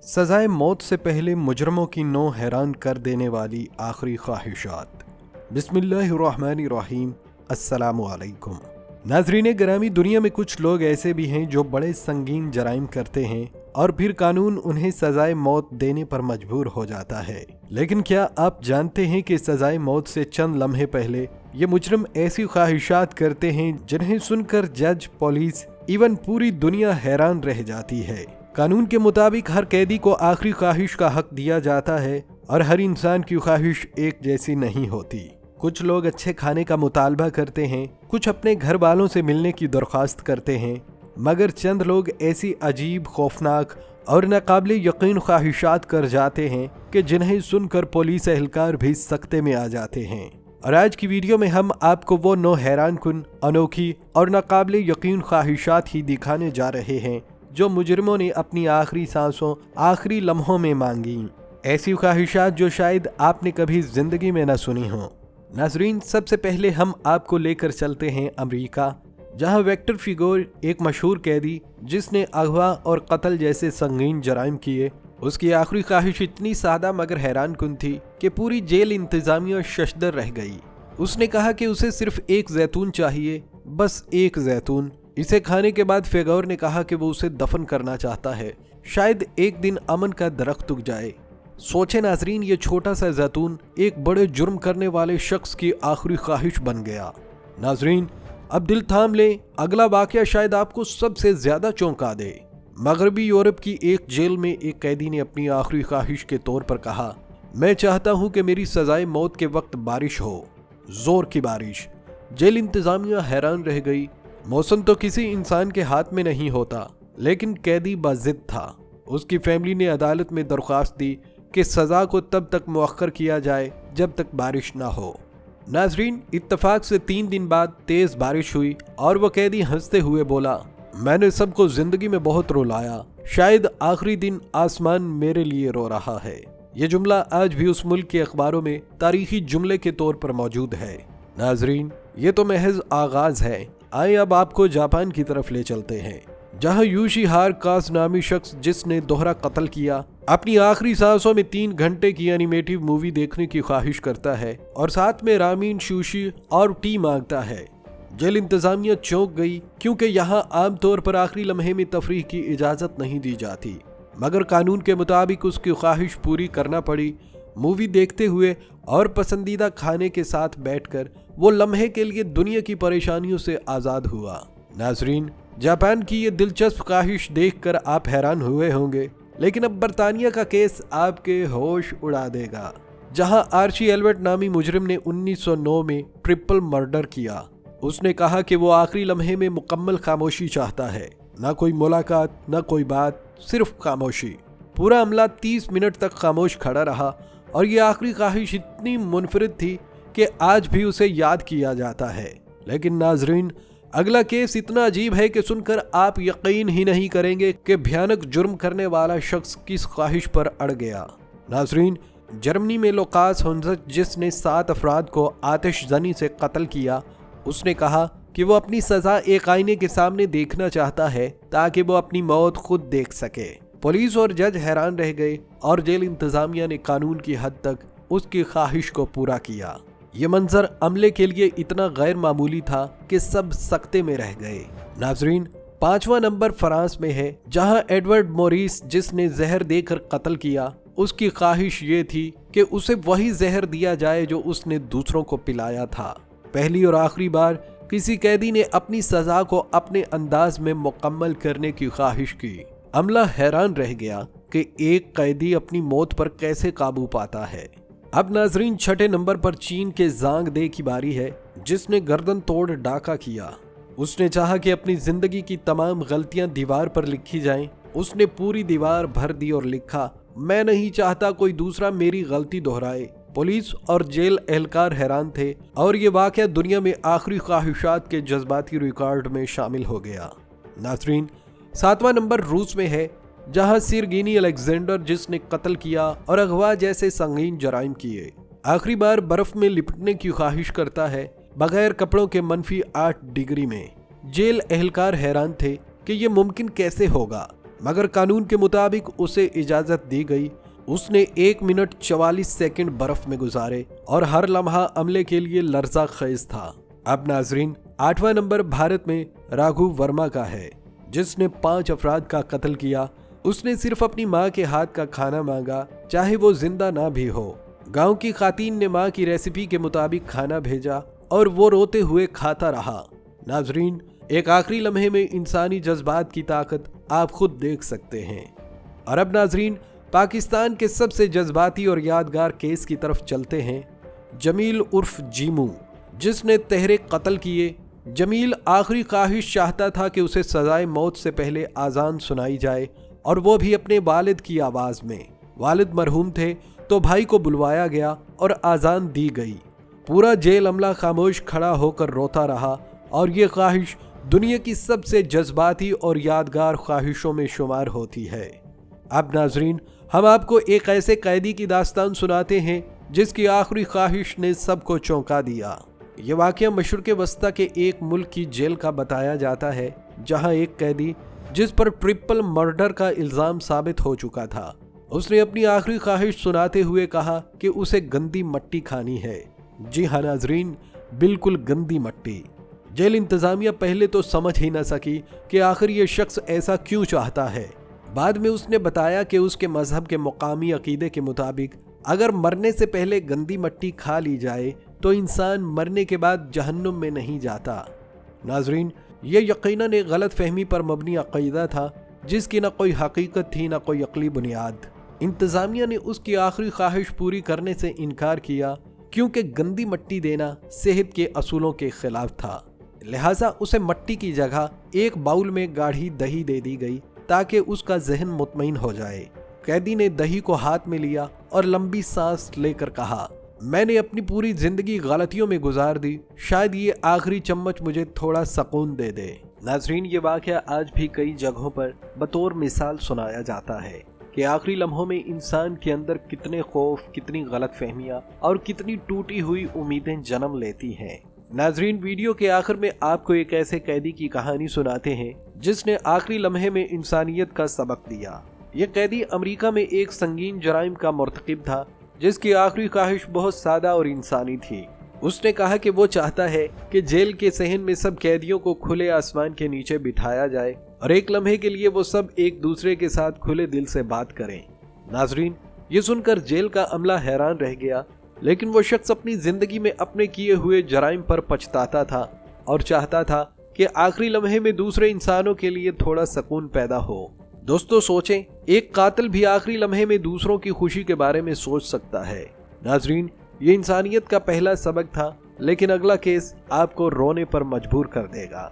सजाए मौत से पहले मुजरमों की 9 हैरान कर देने वाली आखिरी ख्वाहिशात। बिस्मिल्लाहिर्रहमानिर्रहीम। अस्सलामु अलैकुम। नाज़रीन गिरामी, दुनिया में कुछ लोग ऐसे भी हैं जो बड़े संगीन जराइम करते हैं और फिर कानून उन्हें सजाए मौत देने पर मजबूर हो जाता है। लेकिन क्या आप जानते हैं कि सजाए मौत से चंद लम्हे पहले ये मुजरिम ऐसी ख्वाहिशात करते हैं जिन्हें सुनकर जज, पुलिस, इवन पूरी दुनिया हैरान रह जाती है। कानून के मुताबिक हर कैदी को आखिरी ख्वाहिश का हक दिया जाता है और हर इंसान की ख्वाहिश एक जैसी नहीं होती। कुछ लोग अच्छे खाने का मुतालबा करते हैं, कुछ अपने घर वालों से मिलने की दरख्वास्त करते हैं, मगर चंद लोग ऐसी अजीब, खौफनाक और नाकाबिले यकीन ख्वाहिशात कर जाते हैं कि जिन्हें सुनकर पुलिस एहलकार भी सख्ते में आ जाते हैं। और आज की वीडियो में हम आपको वो 9 हैरान कुन, अनोखी और नाकाबिले यकीन ख्वाहिशात ही दिखाने जा रहे हैं जो मुजरिमों ने अपनी आखिरी सांसों, आखिरी लम्हों में मांगी। ऐसी ख्वाहिशात जो शायद आपने कभी जिंदगी में न सुनी हो। नाज़रीन, सबसे पहले हम आपको लेकर चलते हैं अमेरिका, जहां विक्टर फिगोर, एक मशहूर कैदी जिसने अगवा और कत्ल जैसे संगीन जराइम किए, उसकी आखिरी ख्वाहिश इतनी सादा मगर हैरान कुन थी कि पूरी जेल इंतजामिया शशदर रह गई। उसने कहा कि उसे सिर्फ एक जैतून चाहिए, बस एक जैतून। इसे खाने के बाद फिगोर ने कहा कि वो उसे दफन करना चाहता है, शायद एक दिन अमन का दरख्त उग जाए। सोचे नाजरीन, ये छोटा सा जैतून एक बड़े जुर्म करने वाले शख्स की आखिरी ख्वाहिश बन गया। नाजरीन, अब दिल थाम लें, अगला वाकया शायद आपको सबसे ज्यादा चौंका दे। मगरबी यूरोप की एक जेल में एक कैदी ने अपनी आखिरी ख्वाहिश के तौर पर कहा, मैं चाहता हूं कि मेरी सजाए मौत के वक्त बारिश हो, जोर की बारिश। जेल इंतजामिया हैरान रह गई। मौसम तो किसी इंसान के हाथ में नहीं होता, लेकिन कैदी बाजिद था। उसकी फैमिली ने अदालत में दरख्वास्त दी कि सजा को तब तक मुअख्खर किया जाए जब तक बारिश ना हो। नाजरीन, इत्तफाक से 3 दिन बाद तेज बारिश हुई और वो कैदी हंसते हुए बोला, मैंने सबको जिंदगी में बहुत रुलाया, शायद आखिरी दिन आसमान मेरे लिए रो रहा है। ये जुमला आज भी उस मुल्क के अखबारों में तारीखी जुमले के तौर पर मौजूद है। नाजरीन, ये तो महज आगाज है। आइए अब आपको जापान की तरफ ले चलते हैं, जहां यूशिहार कास नामी शख्स, जिसने दोहरा कत्ल किया, अपनी आखिरी सांसों में 3 घंटे की एनिमेटिव मूवी देखने की ख्वाहिश करता है और साथ में रामीन, सुशी और टी मांगता है। जेल इंतजामिया चौंक गई, क्योंकि यहाँ आमतौर पर आखिरी लम्हे में तफरीह की इजाजत नहीं दी जाती, मगर कानून के मुताबिक उसकी ख्वाहिश पूरी करना पड़ी। मूवी देखते हुए और पसंदीदा खाने के साथ बैठकर वो लम्हे के लिए दुनिया की परेशानियों से आज़ाद हुआ। नाजरीन, जापान की ये दिलचस्प ख्वाहिश देखकर आप हैरान हुए होंगे, लेकिन अब बरतानिया का केस आपके होश उड़ा देगा, जहां आर्ची एल्बर्ट नामी मुजरिम ने 1909 में ट्रिपल मर्डर किया। उसने कहा कि वो आखिरी लम्हे में मुकम्मल खामोशी चाहता है, ना कोई मुलाकात, ना कोई बात, सिर्फ खामोशी। पूरा अमला 30 मिनट तक खामोश खड़ा रहा और ये आखिरी ख्वाहिश इतनी मुनफरिद थी कि आज भी उसे याद किया जाता है। लेकिन नाजरीन, अगला केस इतना अजीब है कि सुनकर आप यकीन ही नहीं करेंगे कि भयानक जुर्म करने वाला शख्स किस ख्वाहिश पर अड़ गया। नाजरीन, जर्मनी में लोकास हुंजत, जिसने 7 अफराद को आतिशजनी से कत्ल किया, उसने कहा कि वो अपनी सजा एक आईने के सामने देखना चाहता है ताकि वो अपनी मौत खुद देख सके। पुलिस और जज हैरान रह गए और जेल इंतजामिया ने कानून की हद तक उसकी ख्वाहिश को पूरा किया। ये मंजर अमले के लिए इतना गैर मामूली था कि सब सख्ते में रह गए। नाजरीन, 5वां नंबर फ्रांस में है, जहां एडवर्ड मोरिस, जिसने जहर देकर कत्ल किया, उसकी ख्वाहिश ये थी कि उसे वही जहर दिया जाए जो उसने दूसरों को पिलाया था। पहली और आखिरी बार किसी कैदी ने अपनी सजा को अपने अंदाज में मुकम्मल करने की ख्वाहिश की। अमला हैरान रह गया कि एक कैदी अपनी मौत पर कैसे काबू पाता है। अब नाजरीन, 6ठे नंबर पर चीन के जांग दे की बारी है, जिसने गर्दन तोड़ डाका किया। उसने चाहा कि अपनी जिंदगी की तमाम गलतियां दीवार पर लिखी जाएं। उसने पूरी दीवार भर दी और लिखा, मैं नहीं चाहता कोई दूसरा मेरी गलती दोहराए। पुलिस और जेल एहलकार हैरान थे और ये वाकया दुनिया में आखिरी ख्वाहिशात के जज्बाती रिकॉर्ड में शामिल हो गया। नाजरीन, 7वां नंबर रूस में है, जहां सिरगिनी अलेक्जेंडर, जिसने कत्ल किया और अगवा जैसे संगीन जराइम किए, आखिरी बार बर्फ में लिपटने की ख्वाहिश करता है, बगैर कपड़ों के -8 डिग्री में। जेल एहलकार हैरान थे कि ये मुमकिन कैसे होगा। मगर कानून के मुताबिक उसे इजाजत दी गई। उसने 1 मिनट 44 सेकंड बर्फ में गुजारे और हर लम्हा अमले के लिए लर्जा खेज था। अब नाजरीन, 8वां नंबर भारत में राघु वर्मा का है, जिसने 5 अफराद का कत्ल किया। उसने सिर्फ अपनी माँ के हाथ का खाना मांगा, चाहे वो जिंदा ना भी हो। गांव की खातीन ने माँ की रेसिपी के मुताबिक खाना भेजा और वो रोते हुए खाता रहा। नाजरीन, एक आखिरी लम्हे में इंसानी जज्बात की ताकत आप खुद देख सकते हैं। और अब नाजरीन, पाकिस्तान के सबसे जज्बाती और यादगार केस की तरफ चलते हैं। जमील उर्फ जीमू, जिसने तहरे कत्ल किए। जमील आखिरी ख्वाहिश चाहता था कि उसे सजाए मौत से पहले आज़ान सुनाई जाए, और वो भी अपने वालिद की आवाज़ में। वालिद मरहूम थे तो भाई को बुलवाया गया और आज़ान दी गई। पूरा जेल अमला खामोश खड़ा होकर रोता रहा, और ये ख्वाहिश दुनिया की सबसे जज्बाती और यादगार ख्वाहिशों में शुमार होती है। अब नाजरीन, हम आपको एक ऐसे कैदी की दास्तान सुनाते हैं जिसकी आखिरी ख्वाहिश ने सबको चौंका दिया। ये वाक़या मशरिक़ वस्ता के एक मुल्क की जेल का बताया जाता है, जहां एक कैदी जिस पर ट्रिपल मर्डर का इल्ज़ाम साबित हो चुका था, उसने अपनी आखिरी ख्वाहिश सुनाते हुए कहा कि उसे गंदी मट्टी खानी है। जी हाँ नाजरीन, बिल्कुल गंदी मट्टी। जेल इंतज़ामिया पहले तो समझ ही न सकी कि आखिर ये शख्स ऐसा क्यों चाहता है। बाद में उसने बताया कि उसके मजहब के मुकामी अकीदे के मुताबिक अगर मरने से पहले गंदी मट्टी खा ली जाए तो इंसान मरने के बाद जहन्नुम में नहीं जाता। नाजरीन, ये यकीनन एक गलत फहमी पर मबनी अक़ीदा था, जिसकी न कोई हकीकत थी न कोई अक़ली बुनियाद। इंतज़ामिया ने उसकी आखिरी ख्वाहिश पूरी करने से इनकार किया, क्योंकि गंदी मट्टी देना सेहत के असूलों के खिलाफ था। लिहाजा उसे मट्टी की जगह एक बाउल में गाढ़ी दही दे दी गई ताकि उसका जहन मुतमईन हो जाए। कैदी ने दही को हाथ में लिया और लंबी सांस लेकर कहा, मैंने अपनी पूरी जिंदगी गलतियों में गुजार दी, शायद ये आखिरी चम्मच मुझे थोड़ा सुकून दे दे। नाजरीन, ये वाक़या आज भी कई जगहों पर बतौर मिसाल सुनाया जाता है कि आखिरी लम्हों में इंसान के अंदर कितने खौफ, कितनी गलत फहमियाँ और कितनी टूटी हुई उम्मीदें जन्म लेती हैं। नाजरीन, वीडियो के आखिर में आपको एक ऐसे कैदी की कहानी सुनाते हैं जिसने आखिरी लम्हे में इंसानियत का सबक दिया। ये कैदी अमेरिका में एक संगीन जराइम का मुर्तकिब था, जिसकी आखिरी ख्वाहिश बहुत सादा और इंसानी थी। उसने कहा कि वो चाहता है कि जेल के सहन में सब कैदियों को खुले आसमान के नीचे बिठाया जाए और एक लम्हे के लिए वो सब एक दूसरे के साथ खुले दिल से बात करें। नाजरीन, ये सुनकर जेल का अमला हैरान रह गया, लेकिन वो शख्स अपनी जिंदगी में अपने किए हुए जराइम पर पछताता था और चाहता था कि आखिरी लम्हे में दूसरे इंसानों के लिए थोड़ा सुकून पैदा हो। दोस्तों सोचें, एक कातिल भी आखिरी लम्हे में दूसरों की खुशी के बारे में सोच सकता है। नाजरीन, ये इंसानियत का पहला सबक था, लेकिन अगला केस आपको रोने पर मजबूर कर देगा।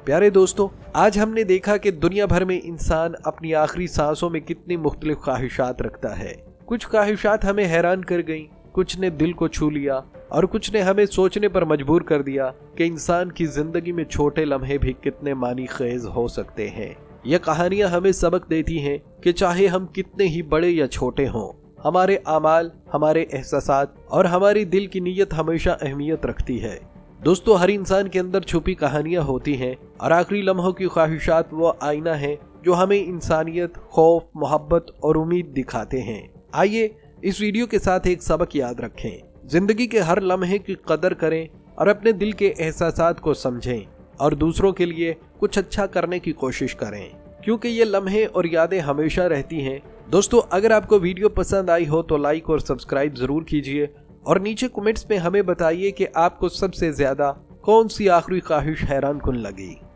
प्यारे दोस्तों, आज हमने देखा कि दुनिया भर में इंसान अपनी आखिरी सांसों में कितनी मुख्तलिफ ख्वाहिशात रखता है। कुछ ख्वाहिशात हमें हैरान कर गईं, कुछ ने दिल को छू लिया और कुछ ने हमें सोचने पर मजबूर कर दिया कि इंसान की जिंदगी में छोटे लम्हे भी कितने मानी खेज हो सकते हैं। ये कहानियां हमें सबक देती हैं कि चाहे हम कितने ही बड़े या छोटे हों, हमारे आमाल, हमारे एहसासात और हमारी दिल की नीयत हमेशा अहमियत रखती है। दोस्तों, हर इंसान के अंदर छुपी कहानियां होती हैं और आखिरी लम्हों की ख्वाहिशात वो आईना है जो हमें इंसानियत, खौफ, मोहब्बत और उम्मीद दिखाते हैं। आइए इस वीडियो के साथ एक सबक याद रखें। जिंदगी के हर लम्हे की कदर करें और अपने दिल के एहसासात को समझें और दूसरों के लिए कुछ अच्छा करने की कोशिश करें, क्योंकि ये लम्हे और यादें हमेशा रहती हैं। दोस्तों, अगर आपको वीडियो पसंद आई हो तो लाइक और सब्सक्राइब जरूर कीजिए और नीचे कमेंट्स में हमें बताइए कि आपको सबसे ज्यादा कौन सी आखिरी ख्वाहिश हैरान कुन लगी।